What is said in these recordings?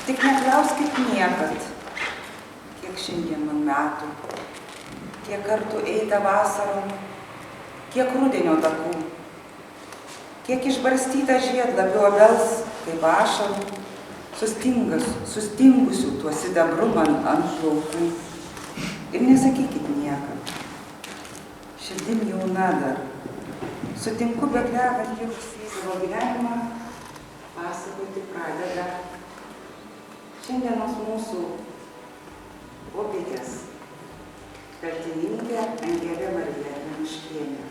Tik neklauskit niekad, kiek šiandien man metų, kiek kartų eita vasarom, kiek rudenio takų, kiek išbarstyta žiedlapių obels, kaip ašarų, sustingusių tuo sidabru man ant plaukų. Ir nesakykit niekad, širdim jauna dar, sutinku beklevant likusį savo gyvenimą, pasakoti pradeda šiandienos mūsų popietės kaltininkė Angelė Marija Januškienė.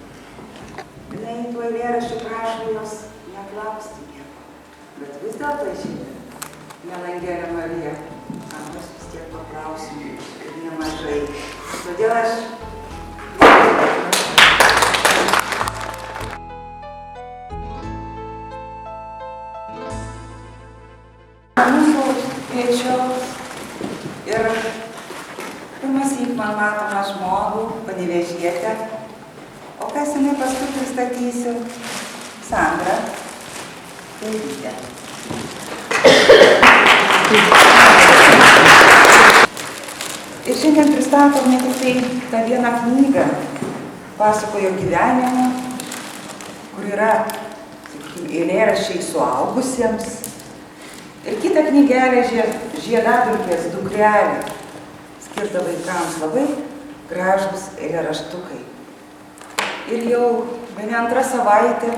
Jinai tuo eilėraščiu prašo jos neklausti nieko, bet vis dėlto šiandien, miela Angelė Marija, aš vis tiek paklausiu ir nemažai. Todėl aš mūsų kviečiu ir pirmąsyk man matomą žmogų, panevėžietę, o kas jinai paskui pristatysiu, Sandra Kairytė. Ir šiandien pristatom ne tik tai tą vieną knygą, pasakojo gyvenimą, kur yra, sakykime, eilėraščiai suaugusiems, ir kitą knygelę Žiedadulkės dukrelė, skirta vaikams, labai gražūs eilėraštukai. Ir jau bene antrą savaitę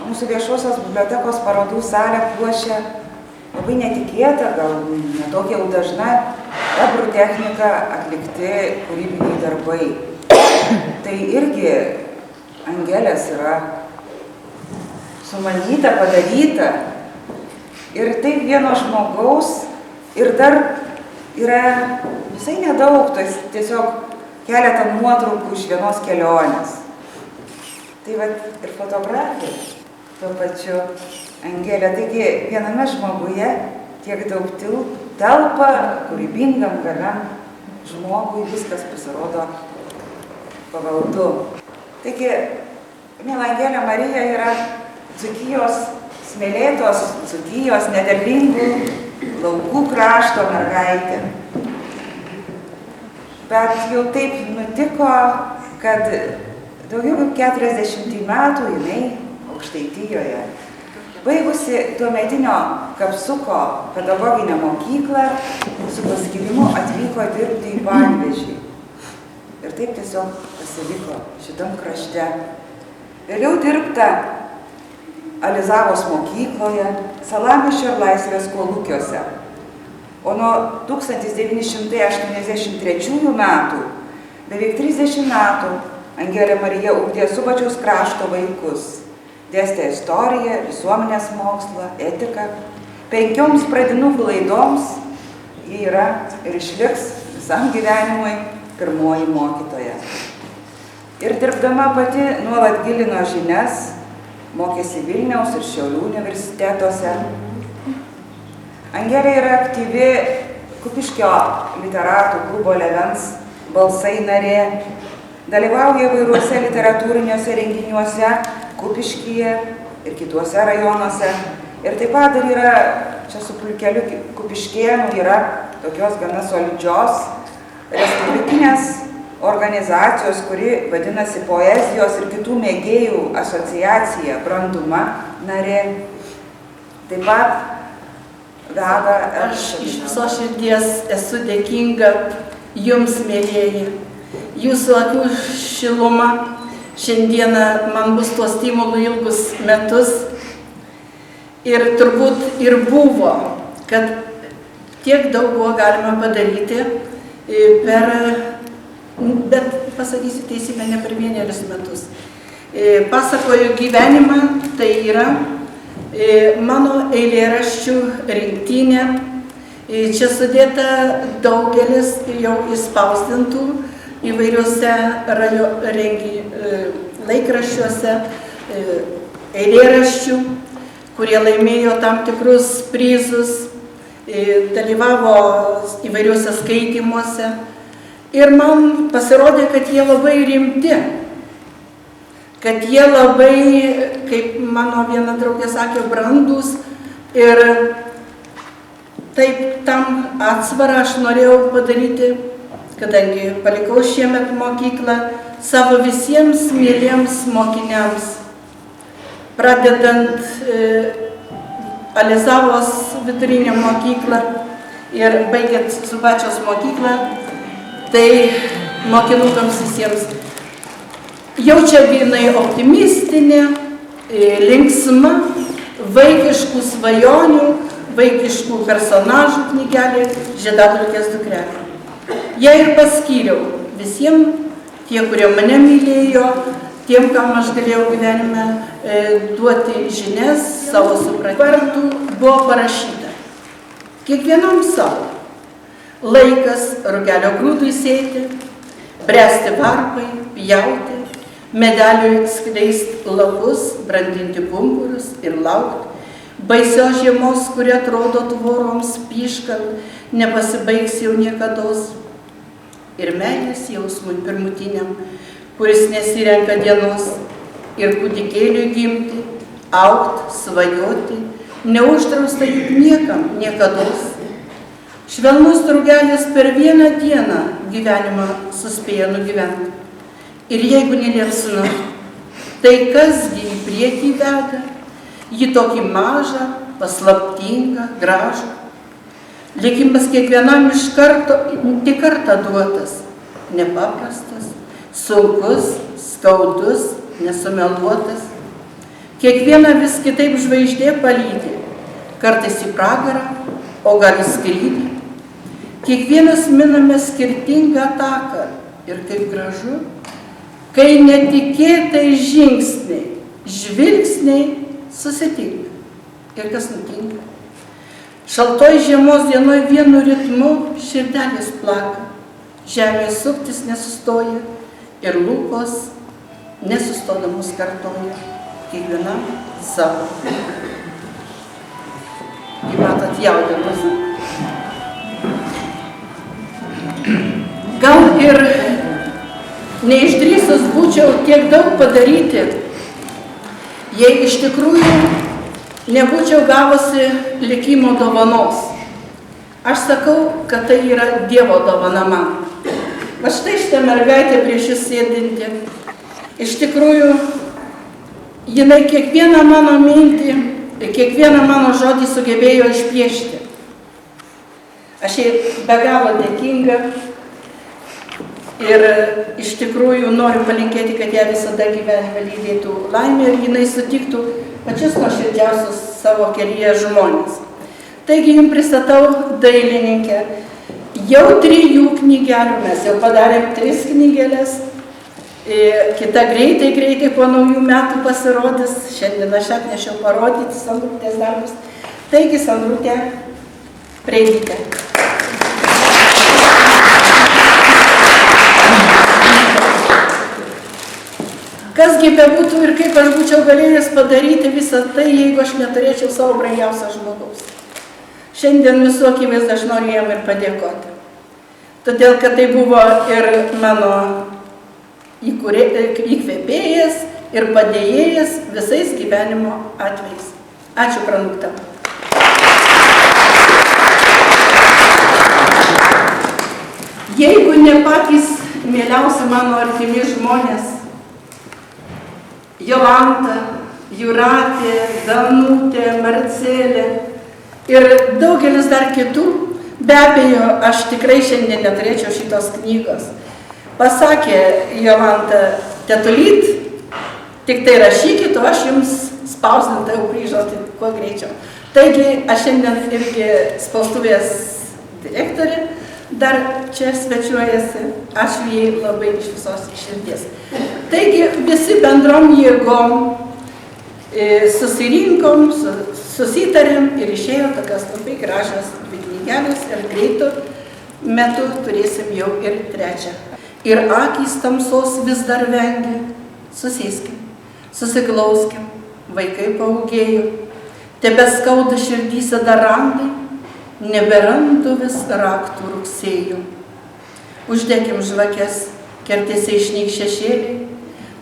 mūsų viešosios bibliotekos parodų salę puošia labai netikėta, gal netokia jau dažna, ebrų technika atlikti kūrybiniai darbai. Tai irgi Angelės yra sumanyta, padaryta. Ir taip vieno žmogaus, ir dar yra visai nedaug, tiesiog keletą nuotraukų iš vienos kelionės. Tai va ir fotografija tuo pačiu Angelė. Taigi viename žmoguje tiek daug telpa, kūrybingam, galiam žmogui viskas pasirodo pavaldu. Taigi, miela Angelė Marija yra Dzūkijos smėlėtos, Dzūkijos nederlingų laukų krašto mergaitė. Bet jau taip nutiko, kad daugiau kaip 40 metų jinai Aukštaitijoje, baigusi tuometinio Kapsuko pedagoginę mokyklą, su paskyrimu atvyko dirbti į Panevėžį. Ir taip tiesiog pasiliko šitam krašte. Vėliau dirbta Alizavos mokykloje, Salamiesčio ir Laisvės kolūkiuose. O nuo 1983 metų, beveik 30 metų, Angelė Marija ugdė Subačiaus krašto vaikus. Dėstė istoriją, visuomenės mokslą, etiką. 5 pradinukų laidoms ji yra ir išliks visam gyvenimui pirmoji mokytoja. Ir dirbdama pati nuolat gilino žinias, mokėsi Vilniaus ir Šiaulių universitetuose. Angelė yra aktyvi Kupiškio literatų klubo Levens balsai narė, dalyvauja įvairiuose literatūriniuose renginiuose Kupiškyje ir kituose rajonuose. Ir taip pat dar yra, čia su pulkeliu kupiškėnų, yra tokios gana solidžios respublikinės organizacijos, kuri vadinasi Poezijos ir kitų mėgėjų asociacija Branduma narė. Taip pat veda... Aš iš viso širdies esu dėkinga jums, mėlieji. Jūsų akių šiluma šiandieną man bus tuo stimulu ilgus metus. Ir turbūt ir buvo, kad tiek daug buvo galima padaryti bet pasakysiu teisybę, ne per 1 metus. Pasakoju gyvenimą, tai yra mano eilėraščių rinktinė. Čia sudėta daugelis jau įspausdintų įvairiuose laikraščiuose eilėraščių, kurie laimėjo tam tikrus prizus, dalyvavo įvairiuose skaitymuose. Ir man pasirodė, kad jie labai rimti, kad jie labai, kaip mano viena draugė sakė, brandūs ir taip tam atsvarą aš norėjau padaryti, kadangi palikau šiemet mokyklą, savo visiems mėliems mokiniams, pradedant Alizavos vidurinę mokyklą ir baigiant Subačiaus mokyklą, tai mokinukams visiems jaučia jinai optimistinė, linksma, vaikiškų svajonių, vaikiškų personažų knygelė Žiedadulkės dukrelė. Ją ir paskyriau visiems, tie, kurie mane mylėjo, tiem, kam aš galėjau gyvenime duoti žinias, savo supratimą. Vardų buvo parašyta. Kiekvienam savo. Laikas rugelio grūdui sėti, bręsti varpai, pjauti, medeliui skleist lapus, brandinti pumpurus ir laukti. Baisios žiemos, kurie atrodo tvoroms pyškant, nepasibaigs jau niekados. Ir meilės jausmui pirmutiniam, kuris nesirenka dienos, ir kūdikėliui gimti, augti, svajoti, neuždrausta juk niekam, niekados. Švelnus drugelis per vieną dieną gyvenimą suspėja nugyventi. Ir jeigu neliepsina, tai kasgi į priekį veda, jį tokį mažą, paslaptingą, gražų. Likimas kiekvienam iš karto, tik kartą duotas, nepaprastas, sunkus, skaudus, nesumeluotas. Kiekvieną vis kitaip žvaigždė palydi, kartais į pragarą, o gal į skrydį. Kiekvienas miname skirtingą taką ir kaip gražu, kai netikėtai žingsniai, žvilgsniai susitinka. Ir kas nutinka? Šaltoj žiemos dienoj vienu ritmu širdelės plaka, žemė suktis nesustoja ir lūpos nesustodamos kartoja, kiekvienam savo. Kaip matot, jaudinas. Gal ir neišdrįsus būčiau tiek daug padaryti, jei iš tikrųjų nebūčiau gavusi likimo dovanos. Aš sakau, kad tai yra Dievo dovana man. Va štai šitą mergaitę prieš jūs sėdinti. Iš tikrųjų, jinai kiekvieną mano mintį, kiekvieną mano žodį sugebėjo išpiešti. Aš jai be galo dėkinga ir iš tikrųjų noriu palinkėti, kad ją visada gyvenime lydėtų laimė ir jinai sutiktų pačius nuoširdžiausius savo kelyje žmonės. Taigi jums pristatau dailininkę. Jau 3 knygelių, mes jau padarėm 3 knygelės. Kita greitai po naujų metų pasirodys. Šiandien aš atnešiau parodyti Sandrutės darbus. Taigi, Sandrutė, prieikite. Kasgi bebūtų ir kaip aš būčiau galėjęs padaryti visą tai, jeigu aš neturėčiau savo brangiausio žmogaus. Šiandien visų akivaizdoj aš noriu jam ir padėkoti. Todėl, kad tai buvo ir mano įkvėpėjas ir padėjėjas visais gyvenimo atvejais. Ačiū, Pranukta. Jeigu ne patys mieliausi mano artimi žmonės, Jolanta, Jūratė, Danutė, Marcelė ir daugelis dar kitų, be abejo, aš tikrai šiandien neturėčiau šitos knygos. Pasakė Jolanta, tetulyt, tik tai rašykit, o aš jums spausdintą jau grįžoti kuo greičiau. Taigi, aš šiandien irgi spaustuvės direktorė, dar čia svečiuojasi, ačiū jai labai iš visos širdies. Taigi visi bendrom jėgom susirinkom, susitarėm ir išėjo tokios labai gražios 2 knygelės ir greitų metu turėsim jau ir 3. Ir akys tamsos vis dar vengia. Susėskim, susiglauskim, vaikai paūgėjo, tebeskauda širdyse dar randai, neberandu vis raktų rugsėjo. Uždekim žvakes, kertėse išnyk šešėliai,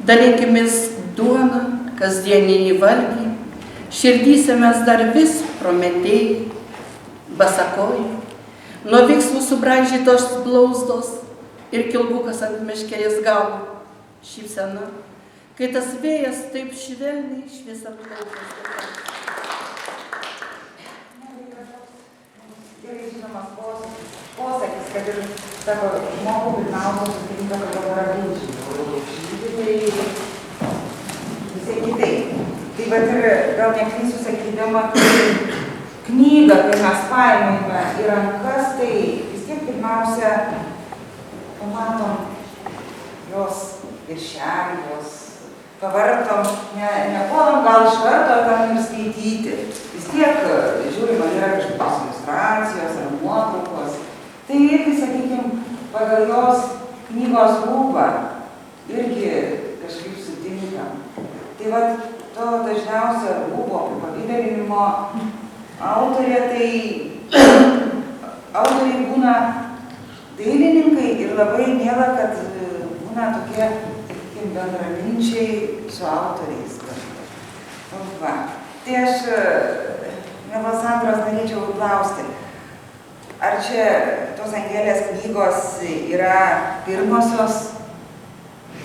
dalinkimės duoną, kasdieninį valgį, širdyse mes dar vis prometėjai, basakojų, nuo vikslų subraižytos blauzdos ir kilbukas ant meškerės galų. Šypsena, kai tas vėjas taip švelniai šviesa plaukas. Gerai žinomas posakis, kad ir savo žmogų pirmiausia sutinka, kad dabar avinčiai. Visai kitaip. Tai vat ir gal neklysiu sakydama, kad knygą, kai mes paimame į rankas, tai vis tiek pirmiausia pamatom jos viršelį, jos pavartom, nepuolam gal iš karto tam ir skaityti. Vis tiek žiūrim, ar yra kažkokios iliustracijos ar nuotraukos. Tai irgi, sakykime, pagal jos knygos rūbą irgi kažkaip sutinkam. Tai vat to dažniausia rūbo apipavidalinimo autoriai būna dailininkai ir labai miela, kad būna tokie, sakykime, bendraminčiai su autoriais. Va. Tai aš, mielos Sandros, norėčiau klausti, ar čia tos Angelės knygos yra pirmosios,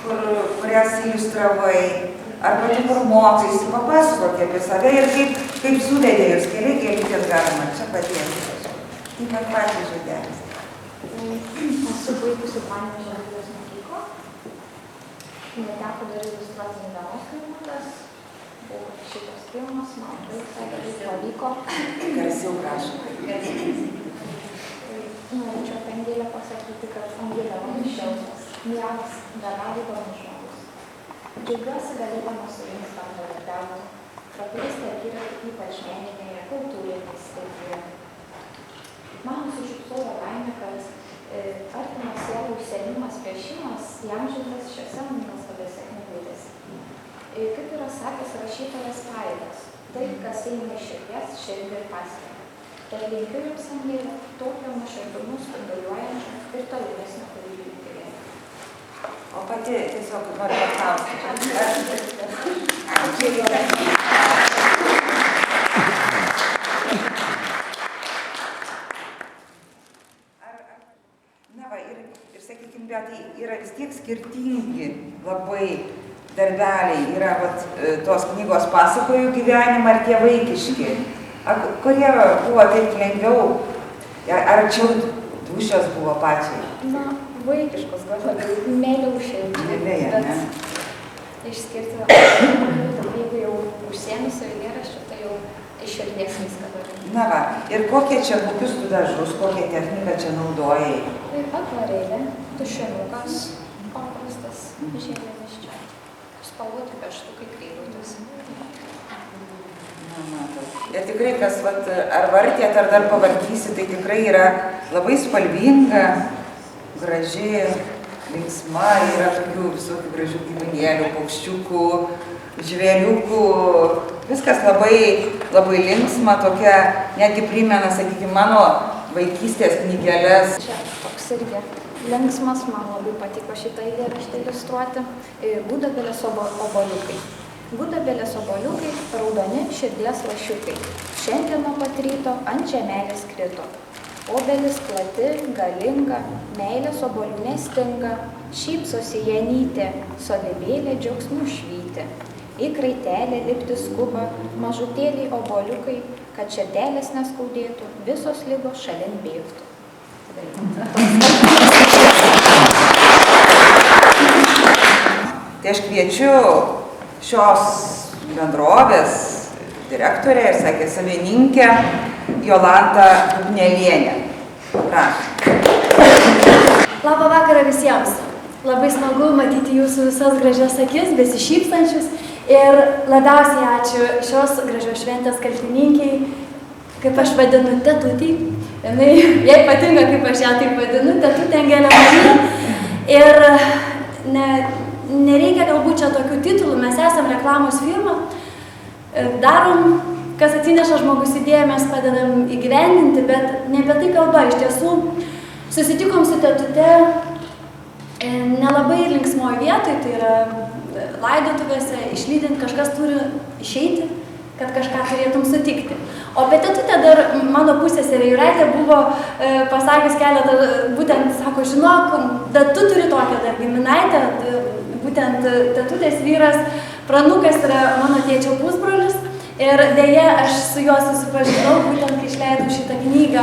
kurias iliustravai, ar pati kur mokaisi, papasakok apie save ir kaip suvedė jūs kelias galima čia padėti. Kaip man patys žodelis. Esu baigusi Panevėžio dailės mokyklą. Neteko dar iliustruoti Dienos knygutės. Buvo šitas filmas, man visai gerai pavyko. Garsiau prašom. Norėčiau apie Angelę pasakyti, kad Angelė labai šiltas, mielas, be galo įdomus žmogus. Džiaugiuosi galėdama su jums bendradarbiauti. Praplėsti akiratį ypač meninėje, kultūrinėje srityje. Man sušypsojo laimė, kad artimas sielų užsiėmimas piešimas įamžintas šiose nuostabiose knygutėse. Kaip yra sakęs rašytojas Paidas, tai, kas eina iš širdies, širdį ir pasiekia. Tad linkiu jums, Angelė, tokio nuoširdumu spinduliuojančio ir tolimesnio kūrybinio gyvenimo. O pati tiesiog noriu paklausti. Na va, ir sakykime, bet tai yra vis tiek skirtingi labai darbeliai. Yra vat, tos knygos pasakoju gyvenimą ir tie vaikiški. Kurie buvo taip lengviau? Ar čia dušios buvo pačiai? Na, vaikiškos gal labiau, mėliau širdžiai, bet išskirti, jeigu jau užsiėmėsiu eilėraščių, tai jau iš širdies viską darau. Na va, ir kokius tu dažus, kokią techniką čia naudojai? Tai akvarelė, tušinukas, paprastas, žėlėmis čia, spalvoti pieštukai, kreivutės. Ir tikrai, kas, vat, ar vartėt, ar dar pavartysi, tai tikrai yra labai spalvinga, graži, linksma, yra tokių visokių gražių gyvūnėlių, paukščiukų, žvėriukų, viskas labai, labai linksma, tokia, netgi primena, sakykime, mano vaikystės knygelės. Čia toks irgi linksmas, man labai patiko šitą eilėraštį iliustruoti, Gudobelės obuoliukai. Gudobelės obuoliukai, raudoni širdies lašiukai, šiandien nuo pat ryto ant žemelės krito. Obelis plati, galinga, meilės obuolių nestinga, šypsosi Janytė, sodybėlė džiaugsmų švyti. Į kraitelę lipti skuba, mažutėliai obuoliukai, kad širdelės neskaudėtų, visos ligos šalin bėgtų. Tai aš kviečiu šios bendrovės direktorę ir, sakė, savininkę Jolantą Bubnelienę. Labą vakarą visiems. Labai smagu matyti jūsų visas gražias akis, besišypsančius. Ir labiausiai ačiū šios gražios šventės kaltininkiai, kaip aš vadinu, tetutį. Jai patinka, kaip aš ją taip vadinu, tetutė Angelė Marija. Ir nereikia galbūt čia tokių titulų, mes esam reklamos firma, darom, kas atsineša žmogus idėją, mes padedam įgyvendinti, bet ne apie tai kalba. Iš tiesų, susitikom su tetute nelabai linksmoje vietoje, tai yra laidotuvėse, išlydint, kažkas turi išeiti kad kažką turėtum sutikti. O apie tetutę dar mano pusseserė Jūratė buvo pasakęs keletą, būtent, sako, žinok, bet tu turi tokią dar giminaitę, būtent tetutės vyras, pranukas yra mano tėčio pusbrolis. Ir dėja, aš su juo susipažinau, būtent kai išleidau šitą knygą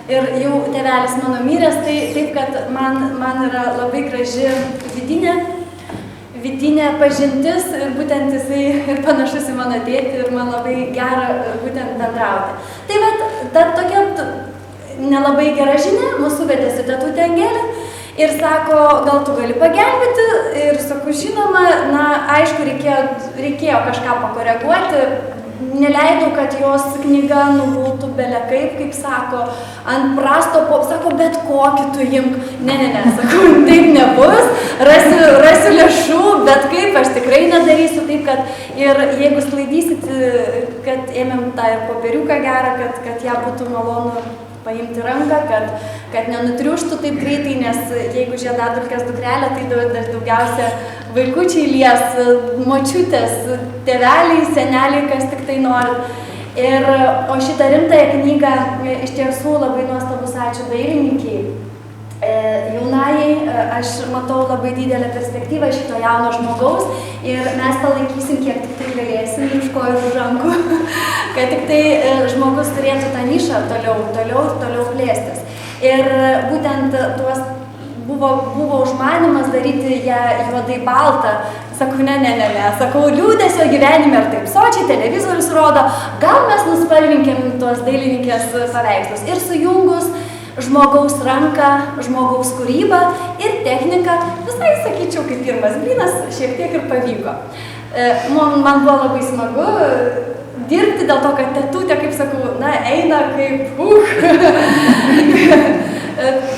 ir jau tėvelis mano miręs, tai taip, kad man yra labai graži vidinė pažintis ir būtent jisai ir panašus į mano tėtį ir man labai gera būtent bendrauti. Tai vat, ta tokia nelabai gera žinia, mūsų vedė su tetutė Angelė ir sako, gal tu gali pagelbėti ir sakau, žinoma, na, aišku, reikėjo kažką pakoreguoti, neleidau, kad jos knyga nugultų bele kaip sako, ant prasto sako, bet kokį tu imk. Ne, sakau, taip nebus, rasiu lėšų, bet kaip, aš tikrai nedarysiu taip, kad ir jeigu sklaidysit, kad ėmėm tą ir popieriuką gerą, kad ją būtų malonu paimti ranką, kad nenutriuštų taip greitai, nes jeigu žiedadulkės dukrelė, tai daugiausia vaikučiai lies, močiutės, tėveliai, seneliai, kas tik tai nori. O šitą rimtąją knygą iš tiesų labai nuostabus ačiū dailininkiai. Jaunajai, aš matau labai didelę perspektyvą šito jauno žmogaus ir mes palaikysim, kiek tik tai galėsim, už kojų ir už rankų, kad tik tai žmogus turėtų tą nišą toliau plėstis. Ir būtent tuos buvo užmanimas daryti ją juodai baltą. Sakau, ne, sakau, liūdesio gyvenime ir taip sočiai, televizorius rodo, gal mes nuspalvinkim tuos dailininkės paveikslus ir sujungus žmogaus ranką, žmogaus kūrybą ir techniką, visai sakyčiau, kaip pirmas blynas, šiek tiek ir pavyko. Man buvo labai smagu dirbti dėl to, kad tetutė, kaip sakau, na, eina kaip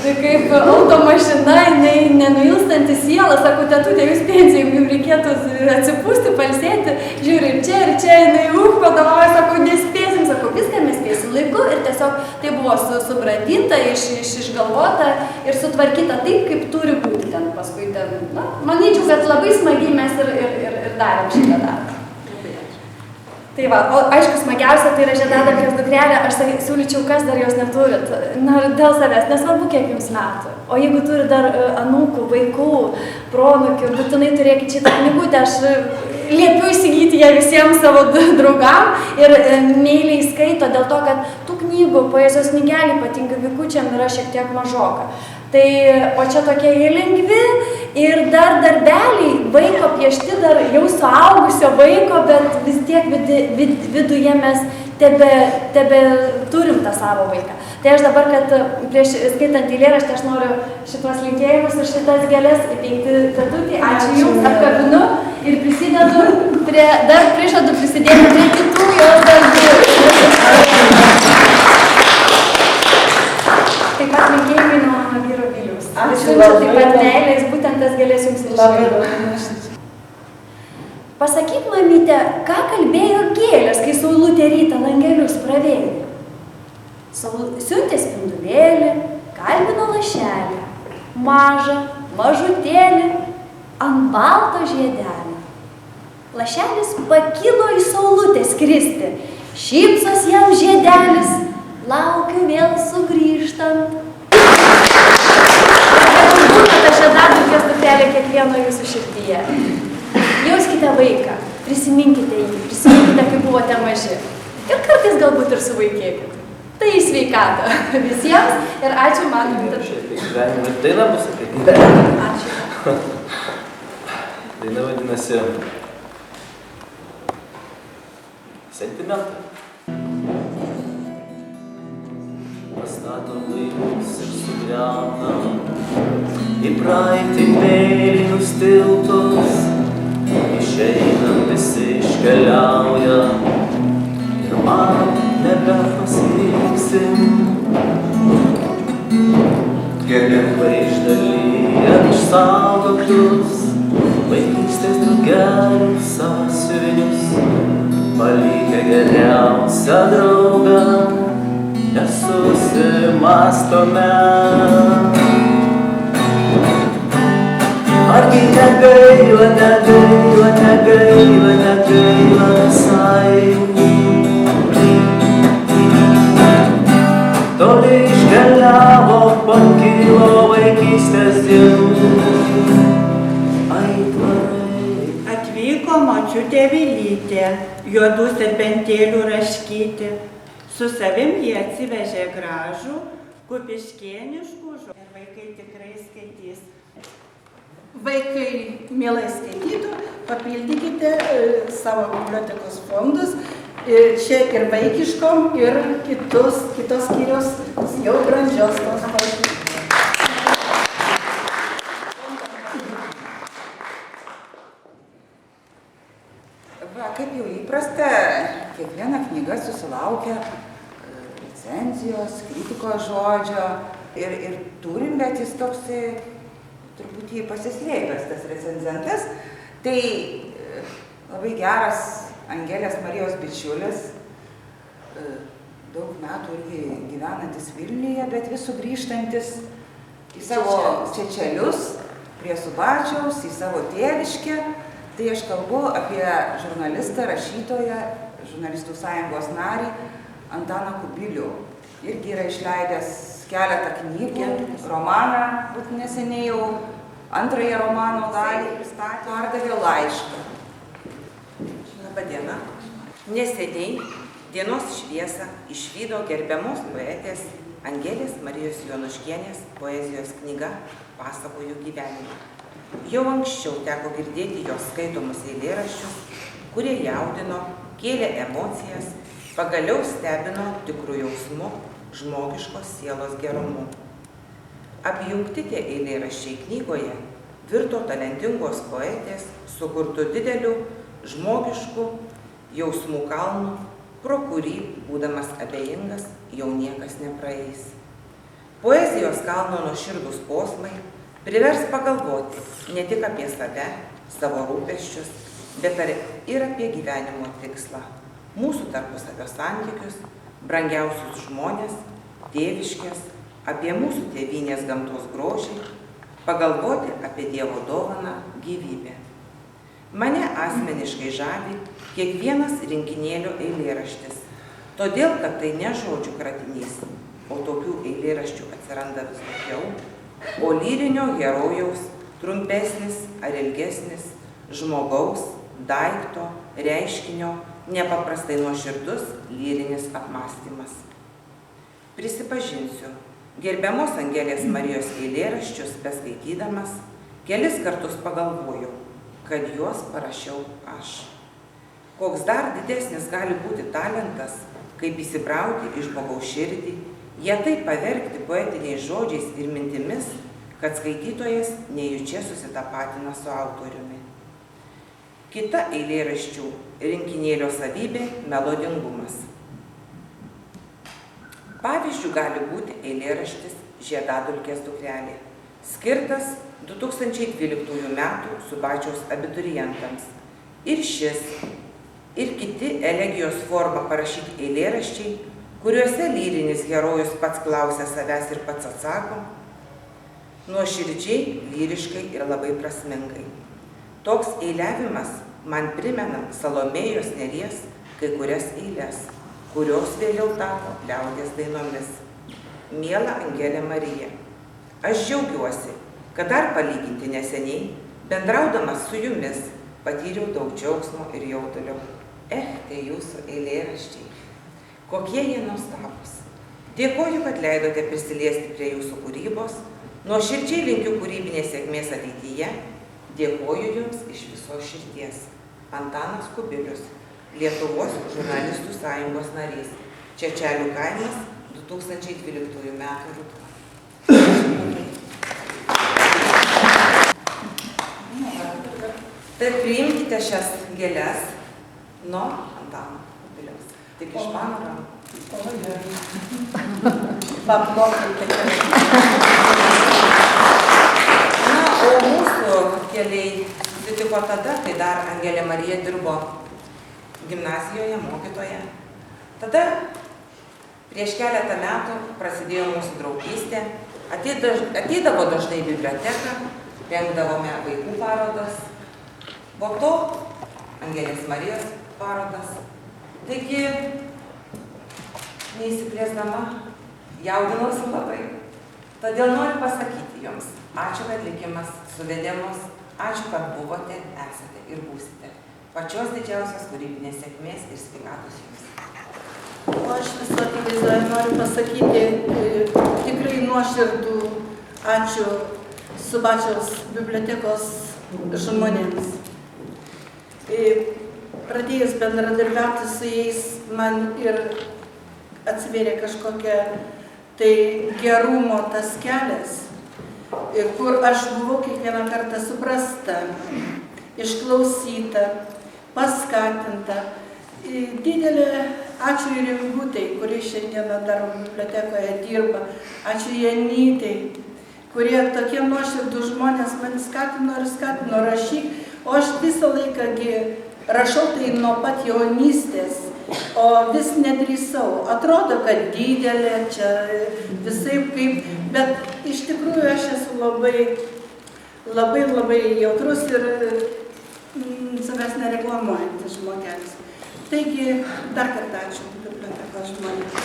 kaip automašina, nenuilstanti siela, sako, tetutė, jūs pensija, jums reikėtų atsipūsti, palsėti, žiūri, ir čia, jinai, padavauja, sako, nespėsim, sako, viską mes spėsim laiku ir tiesiog tai buvo subrandinta, išgalvota ir sutvarkyta taip, kaip turi būti ten paskui ten, na, manyčiau, kad labai smagiai mes ir darėm šitą darbą. Tai va, o aišku, smagiausia tai yra žiedadulkės dukrelė, aš siūlyčiau, kas dar jos neturit, na, dėl savęs, nesvarbu kiek jums metų. O jeigu turi dar anūkų, vaikų, proanūkių, būtinai turėkit šitą knygutę, aš liepiu įsigyti ją visiems savo draugam ir meiliai skaito dėl to, kad tų knygų, poezijos knygelį, ypatingai vaikučiam, yra šiek tiek mažoka. Tai, o čia tokie jie lengvi ir dar darbeliai, vaiko piešti dar jau suaugusio vaiko, bet vis tiek viduje mes tebe turim tą savo vaiką. Tai aš dabar, kad prieš skaitant eilėraštį, aš noriu šitos linkėjimus ir šitas gėles įteikti tetutei. Ačiū jums, apkabinu ir prisidedu dar prižadu prisidėti prie kitų jos darbų. Taip pat linkėjimai nuo mano vyro Viliaus. Ačiū labai. Taip pat meilės, būtent tas gėlės jums ir išveido. Pasakyk, mamyte, ką kalbėjo gėlės, kai saulutė rytą langelius pravėlė? Siuntė spindulėlį, kalbino lašelį, mažą, mažutėlį, ant balto žiedelį. Lašelis pakilo į saulutę skristi, šypsos jam žiedelis, laukiu vėl sugrįžtant. Būna ta žiedadulkės dukrelė kiekvieno jūsų širdyje. Jauskite vaiką, prisiminkite jį, kai buvote maži. Ir kartais galbūt ir suvaikėkit. Tai į sveikatą visiems ir ačiū man. Daina bus apie. Ačiū. Daina vadinasi Sentimentai. Pastatom laivus ir sugriaunam į praeitį mėlynus tiltus, išeinam visi iškeliauja ir man nebepasiliksim. Kiek lengvai išdalyjam išsaugotus vaikystės drugelius sąsiuvinius, palikę geriausią draugą, nesusimąstome. Argi negaila, negaila, negaila, negaila visai. Kilo vaikystės dienų aitvarai. Atvyko močiutė Vilytė, juodų serpentėlių raškyti. Su savim jie atsivežė gražų, kupiškėniškų žodžių. Ir vaikai tikrai skaitys. Vaikai mielai skaitytų, papildykite savo bibliotekos fondus. Čia ir vaikiškom, ir kitos skyrios jau brandžios tos vaikų. Va, kaip jau įprasta, kiekviena knyga susilaukia recenzijos, kritikos žodžio ir turim, bet jis toksai truputį pasislėpęs tas recenzentas. Tai labai geras Angelės Marijos bičiulis, daug metų irgi gyvenantis Vilniuje, bet vis sugrįžtantis į savo čečelius, prie Subačiaus, į savo tėviškę. Tai aš kalbu apie žurnalistą, rašytoją, žurnalistų sąjungos narį Antaną Kubilių. Irgi yra išleidęs keletą knygų, romaną, būt neseniai jau antrąją romano dalį pristatė, perdavė laišką. Labadiena. Neseniai dienos šviesą išvydo gerbiamos poetės Angelės Marijos Jonuškienės poezijos knyga Pasakojų gyvenimą. Jau anksčiau teko girdėti jos skaitomus eilėraščius, kurie jaudino, kėlė emocijas, pagaliau stebino tikrų jausmų, žmogiškos sielos gerumu. Apjungti tie eilėraščiai knygoje virto talentingos poetės sukurtų didelių žmogiškų jausmų kalnų, pro kurį, būdamas abejingas, jau niekas nepraeis. Poezijos kalno nuoširdūs posmai privers pagalvoti ne tik apie save, savo rūpesčius, bet ir apie gyvenimo tikslą, mūsų tarpusavio santykius, brangiausius žmonės, tėviškės, apie mūsų tėvynės gamtos grožį, pagalvoti apie Dievo dovaną gyvybę. Mane asmeniškai žavi kiekvienas rinkinėlio eilėraštis, todėl, kad tai ne žodžių kratinys, o tokių eilėraščių atsiranda vis daugiau, o lyrinio herojaus trumpesnis ar ilgesnis, žmogaus, daikto, reiškinio, nepaprastai nuoširdus lyrinis apmąstymas. Prisipažinsiu, gerbiamos Angelės Marijos eilėraščius beskaitydamas, kelis kartus pagalvojau, kad juos parašiau aš. Koks dar didesnis gali būti talentas, kaip įsibrauti į žmogaus širdį, ją taip pavergti poetiniais žodžiais ir mintimis, kad skaitytojas nejučia susitapatina su autoriumi. Kita eilėraščių rinkinėlio savybė – melodingumas. Pavyzdžių gali būti eilėraštis Žiedadulkės dukrelė, skirtas 2012 metų Subačiaus abiturientams. Ir šis, ir kiti elegijos forma parašyti eilėraščiai, kuriuose lyrinis herojus pats klausia savęs ir pats atsako, nuoširdžiai, lyriškai ir labai prasmingai. Toks eiliavimas man primena Salomėjos Nėries kai kurias eiles, kurios vėliau tapo liaudies dainomis. Miela Angelė Marija, aš džiaugiuosi, kad dar palyginti neseniai, bendraudamas su jumis, patyriau daug džiaugsmo ir jaudulio. Tai jūsų eilėraščiai. Kokie jie nuostabūs. Dėkoju, kad leidote prisiliesti prie jūsų kūrybos, nuoširdžiai linkiu kūrybinės sėkmės ateityje, dėkoju jums iš visos širdies. Antanas Kubilius, Lietuvos žurnalistų sąjungos narys, Čečelių kaimas, 2012 metų rugsėjį. Tai priimkite šias gėles nuo Antano Kubiliaus. Tik iš mano rankų. Paplokite. Na, o mūsų keliai susitiko tada, kai dar Angelė Marija dirbo gimnazijoje, mokytoja. Tada prieš keletą metų prasidėjo mūsų draugystė. Ateidavo dažnai į biblioteką, rengdavome vaikų parodas, po to Angelės Marijos parodas. Taigi, neįsiplėsdama, jaudinausi labai. Todėl noriu pasakyti jums, ačiū, kad likimas suvedė mus, ačiū, kad buvote, esate ir būsite. Pačios didžiausios kūrybinės sėkmės ir sveikatos jums. O aš visų akivaizdoje noriu pasakyti tikrai nuoširdų ačiū Subačiaus bibliotekos žmonėms. Pradėjus bendradarbiauti su jais, man ir atsivėrė kažkokia tai gerumo tas kelias, kur aš buvau kiekvieną kartą suprasta, išklausyta, paskatinta. Didelė ačiū ir Ingutei, kuri šiandieną dar bibliotekoje dirba, ačiū Janytei, kurie tokie nuoširdūs žmonės man skatino rašyk, o aš visą laiką rašau tai nuo pat jaunystės, o vis nedrįsau. Atrodo, kad didelė čia visaip kaip, bet iš tikrųjų aš esu labai jautrus ir savęs nereklamuojantis žmogelis. Taigi, dar kartą ačiū bibliotekos žmonėms.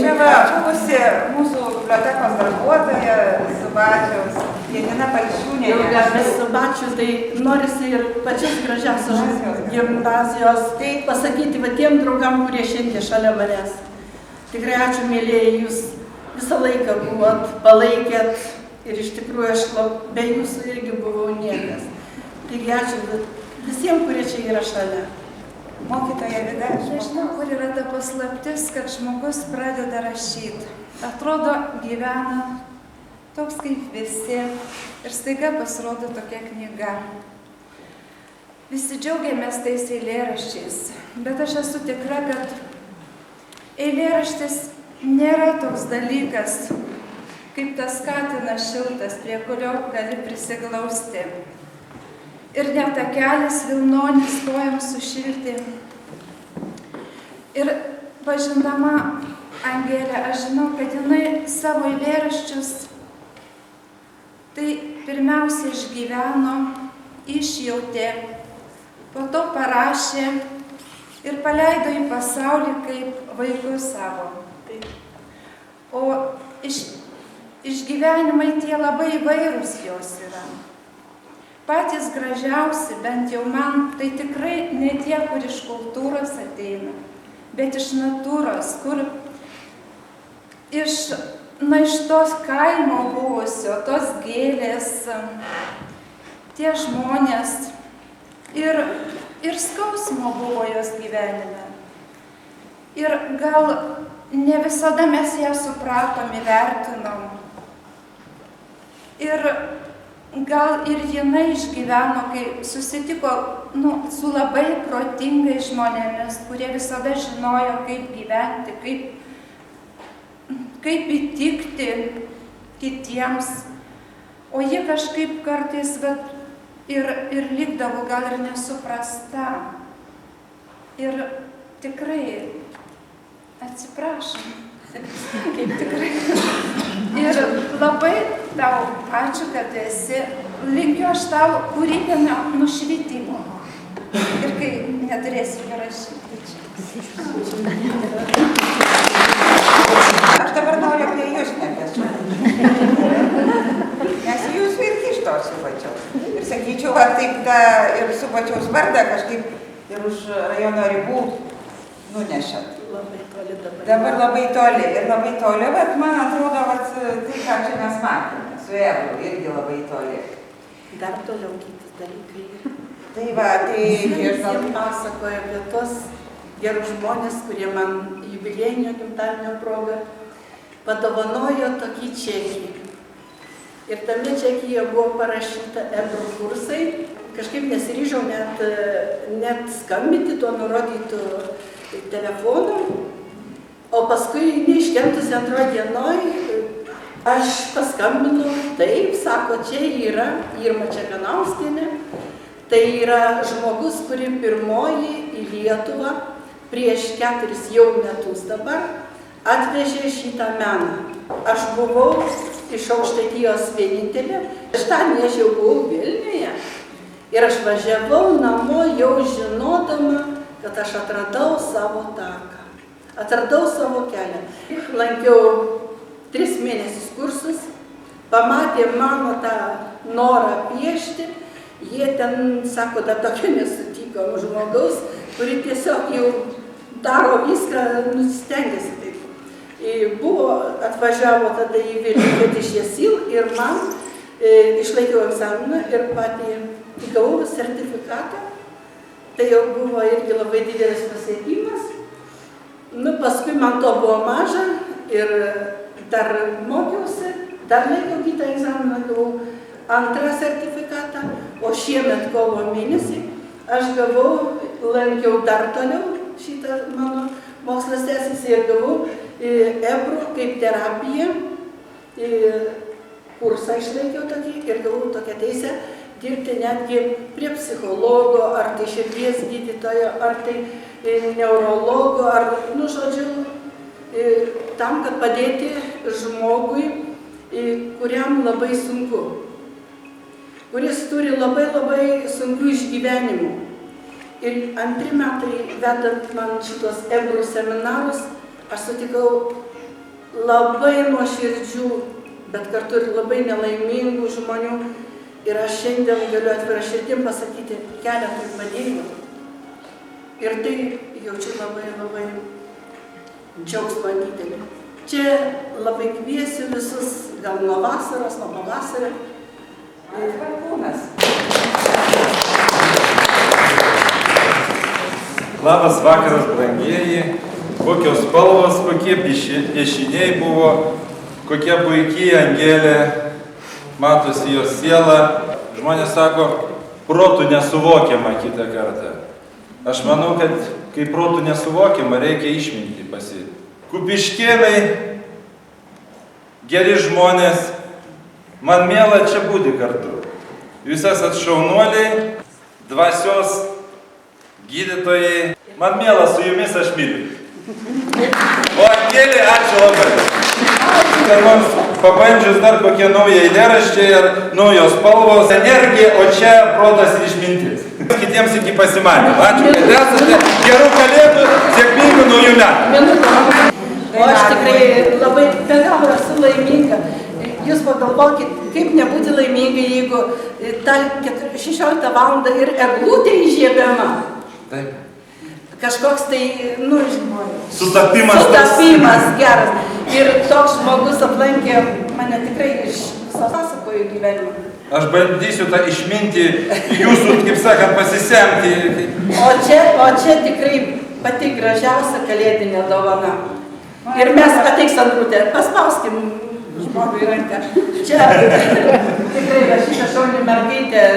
Čia va, buvusi mūsų bibliotekos darbuotoja Subačiaus, Janina Palšiūnienė. Ilgamis Subačius, tai norisi ir pačias gražiausios gimnazijos pasakyti va tiem draugam, kurie šiandien šalia manęs. Tikrai ačiū, mėlėjai, jūs visą laiką buvot, palaikėt ir iš tikrųjų aš be jūsų irgi buvau niekas. Taigi ačiū visiems, kurie čia yra šalia. Mokytoja Vida. Nežinau, kur yra ta paslaptis, kad žmogus pradeda rašyti. Atrodo, gyvena toks kaip visi ir staiga pasirodo tokia knyga. Visi džiaugiamės tais eilėraščiais, bet aš esu tikra, kad eilėraštis nėra toks dalykas, kaip tas katinas šiltas, prie kurio gali prisiglausti. Ir net takelis vilnonis kojams sušilti. Ir pažindama Angelę, aš žinau, kad jinai savo eilėraščius tai pirmiausia išgyveno, išjautė, po to parašė ir paleido į pasaulį kaip vaikus savo. O išgyvenimai tie labai įvairūs jos yra. Patys gražiausi, bent jau man, tai tikrai ne tie, kur iš kultūros ateina, bet iš natūros, kur iš tos kaimo buvusio, tos gėlės, tie žmonės ir skausmo buvo jos gyvenime. Ir gal ne visada mes ją supratom, įvertinom. Ir gal ir jinai išgyveno, kai susitiko su labai protingais žmonėmis, kurie visada žinojo, kaip gyventi, kaip įtikti kitiems. O ji kažkaip kartais ir likdavo gal ir nesuprasta. Ir tikrai atsiprašom. Kaip tikrai. Ir labai tau ačiū, kad esi. Linkiu aš tau kūrybinio nušvitimo. Ir kai neturėsi rašyti čia. Aš dabar noriu apie jūs nebesu. Nes jūs irgi iš to Subačiaus. Ir sakyčiau, taip ir Subačiaus vardą kažkaip ir už rajono ribų nunešat. Labai toli dabar. Dabar labai toli, bet man atrodo, tai, ką čia mes matome, su Evru irgi labai toli. Dar toliau kitus dalykai. Tai va, tai... Visiems pasakoja apie tos gerus žmonės, kurie man jubiliejinio gimtadienio progą padovanojo tokį čekį. Ir tame čekyje buvo parašyta Ebru kursai. Kažkaip nesiryžau net skambinti tuo nurodytų telefonu, o paskui neiškentusi antroje dienoj aš paskambinu, taip, sako, čia yra Irma Čekanauskienė, tai yra žmogus, kuri pirmoji į Lietuvą prieš 4 jau metus dabar atvežė šitą meną. Aš buvau iš Aukštaitijos vienintelė, šeštadienį aš jau buvau Vilniuje ir aš važiavau namo jau žinodama, kad aš atradau savo taką, atradau savo kelią. Lankiau 3 mėnesius kursus, pamatė mano tą norą piešti, jie ten, sako, dar tokio nesutiko žmogaus, kuri tiesiog jau daro viską, stengiasi taip. Buvo, atvažiavo tada į Vilnių, bet iš Jesil ir man išlaikiau egzaminą ir patį įgavau sertifikatą. Tai jau buvo irgi labai didelis pasiekimas. Nu, paskui man to buvo maža ir dar mokiausi, dar laikiau kitą egzaminą, gavau 2 sertifikatą, o šiemet kovo mėnesį aš gavau, lankiau dar toliau šitą mano mokslas tęsiasi ir gavau EBRO kaip terapija, kursą išlaikiau tokį ir gavau tokią teisę dirbti netgi prie psichologo, ar tai širdies gydytojo, ar tai neurologo, ar, nu, žodžiu, tam, kad padėti žmogui, kuriam labai sunku, kuris turi labai sunkių išgyvenimų. Ir 2 metai vedant man šitos EBRO seminarus, aš sutikau labai nuoširdžių, bet kartu ir labai nelaimingų žmonių. Ir aš šiandien galiu atvira širdim pasakyti keletą padėjimų. Ir tai jaučiu labai džiaugsmą didelį. Čia labai kviesiu visus, gal nuo vasaros, nuo pavasario. Labas vakaras, brangieji. Kokios spalvos, kokie piešiniai buvo, kokia puikiai Angelė, matosi jos siela. Žmonės sako, protų nesuvokiama kitą kartą. Aš manau, kad kai protų nesuvokiama, reikia išminti pasi. Kupiškėnai, geri žmonės, man miela čia būti kartu. Jūs esat šaunuoliai, dvasios gydytojai. Man miela su jumis, aš myliu. O Angelė, ačiū labai. Kad mums pabandžius dar kokie nauji eilėraščiai ir naujos spalvos, energija, o čia protas ir išmintis. Kitiems iki pasimatymų. Ačiū, kad esate. Gerų kalėdų, sėkmingų naujų metų. O aš tikrai labai be galo esu laiminga. Jūs pagalvokit, kaip nebūti laimingai, jeigu ta 16 val. Ir eglutė įžiebiama. Taip. Kažkoks tai, nu, sutapimas geras. Ir toks žmogus aplankė mane tikrai iš viso pasakojo gyvenimą. Aš bandysiu tą išminti jūsų, kaip sakant, pasisemti. O čia tikrai pati gražiausia kalėdinė dovana. Ir mes ateiks Andrutė, paspauskim žmogui ranką. Čia tikrai šitą šaunį mergaitę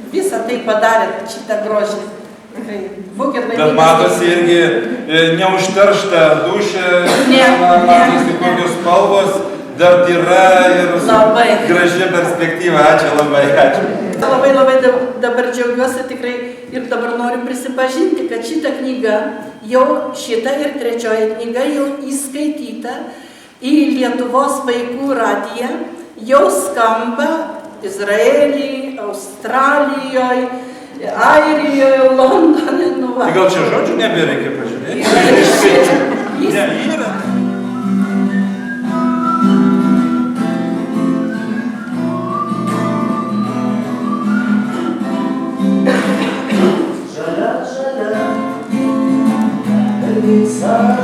visą tai padarė, šitą grožį. Bet matosi irgi neužteršta dušė, matosi kokios spalvos, dar yra ir graži perspektyva. Ačiū labai, ačiū. Labai dabar džiaugiuosi tikrai ir dabar noriu prisipažinti, kad šita knyga, jau šita ir 3 knyga jau įskaityta į Lietuvos vaikų radiją, jau skamba Izraely, Australijoje, Airijoje, Londone, nu va. Tai gal čia žodžių nebereikia pažiūrėti? Ne, yra. Žalia, žalia, visada